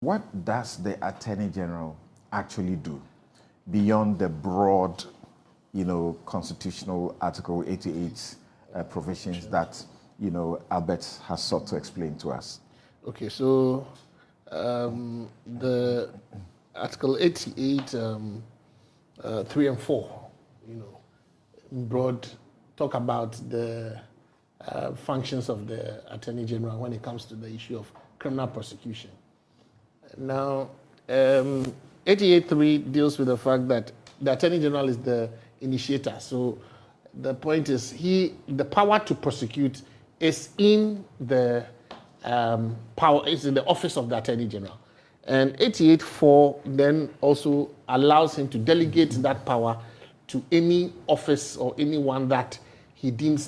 What does the Attorney General actually do beyond the broad, constitutional Article 88 provisions that, Albert has sought to explain to us? Okay, so the Article 88, 3 and 4, in broad, talk about the functions of the Attorney General when it comes to the issue of criminal prosecution. Now, 88.3 deals with the fact that the Attorney General is the initiator. So the point is, the power to prosecute is in the is in the office of the Attorney General. And 88.4 then also allows him to delegate that power to any office or anyone that he deems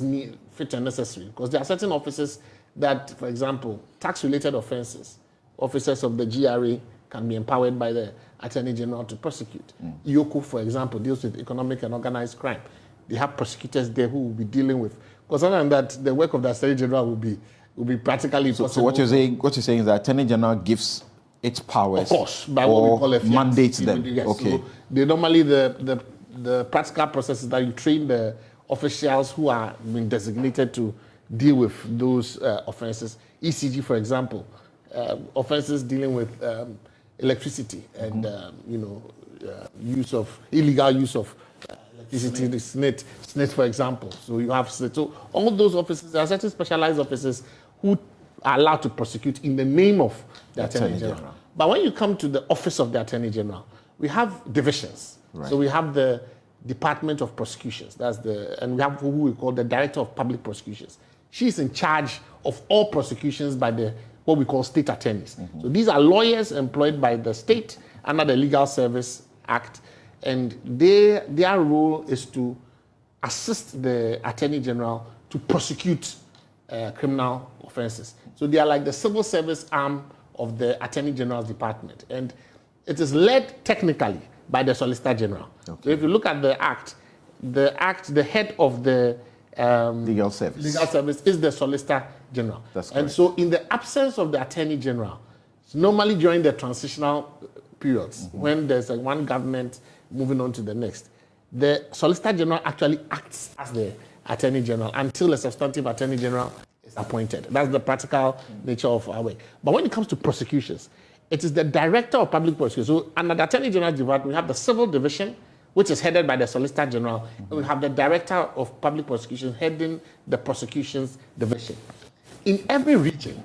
fit and necessary. Because there are certain offices that, for example, tax-related offenses, officers of the GRA can be empowered by the Attorney General to prosecute. IOCO, for example, deals with economic and organized crime. They have prosecutors there who will be dealing with, because other than that, the work of the Attorney General will be practically impossible. So what you're saying is the Attorney General gives its powers, of course, by what we call a mandates them. Yes. Okay. So they normally the practical process is that you train the officials who are being designated to deal with those offenses. ECG, for example, offenses dealing with electricity and illegal use of electricity, the SNIT, for example. So you have SNIT. So all those offices, there are certain specialized offices who are allowed to prosecute in the name of the Attorney General. But when you come to the office of the Attorney General, we have divisions. Right. So we have the Department of Prosecutions. And we have who we call the Director of Public Prosecutions. She's in charge of all prosecutions by what we call state attorneys. So these are lawyers employed by the state under the Legal Service Act, and their role is to assist the Attorney General to prosecute criminal offenses. So they are like the civil service arm of the Attorney General's department, and it is led technically by the Solicitor General. Okay. So if you look at the the head of the legal service is the Solicitor General. That's correct. And so in the absence of the Attorney General, normally during the transitional periods, when there's one government moving on to the next, the Solicitor General actually acts as the Attorney General until a substantive Attorney General is appointed. That's the practical nature of our way. But when it comes to prosecutions, it is the Director of Public Prosecutions. So under the Attorney General's department, we have the Civil Division, which is headed by the Solicitor General, and we have the Director of Public Prosecutions heading the Prosecutions Division. In every region,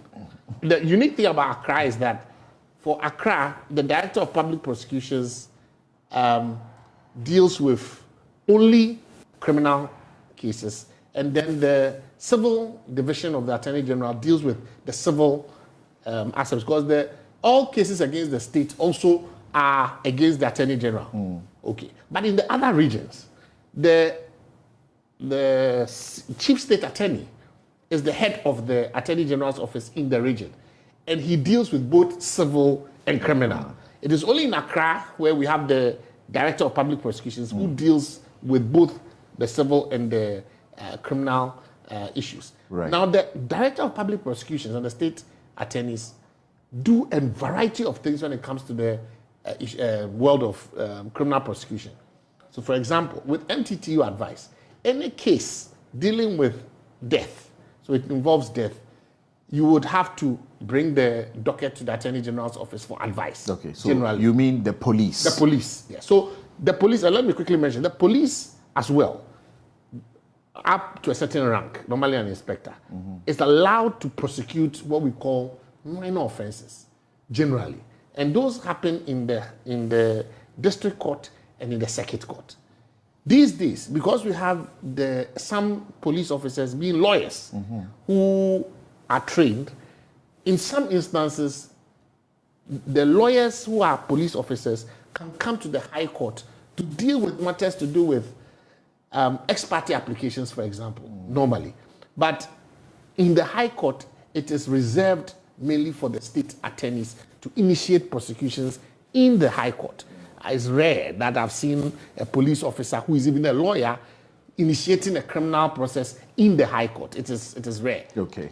the unique thing about Accra is that for Accra, the Director of Public Prosecutions deals with only criminal cases, and then the Civil Division of the Attorney General deals with the civil aspects, because all cases against the state also are against the Attorney General. Okay. But in the other regions, the Chief State Attorney is the head of the Attorney General's office in the region, and he deals with both civil and criminal. It is only in Accra where we have the Director of Public Prosecutions who deals with both the civil and the criminal issues. Right. Now, the Director of Public Prosecutions and the state attorneys do a variety of things when it comes to the world of criminal prosecution. So, for example, with MTTU advice, any case dealing with death, so it involves death, you would have to bring the docket to the Attorney General's office for advice. Okay, so generally. You mean the police? The police, yes. So the police, and let me quickly mention, the police as well, up to a certain rank, normally an inspector, is allowed to prosecute what we call minor offenses, generally. And those happen in the district court and in the circuit court. These days, because we have some police officers being lawyers who are trained, in some instances, the lawyers who are police officers can come to the High Court to deal with matters to do with ex parte applications, for example, normally. But in the High Court, it is reserved mainly for the state attorneys to initiate prosecutions in the High Court. It's rare that I've seen a police officer who is even a lawyer initiating a criminal process in the High Court. It is rare. Okay.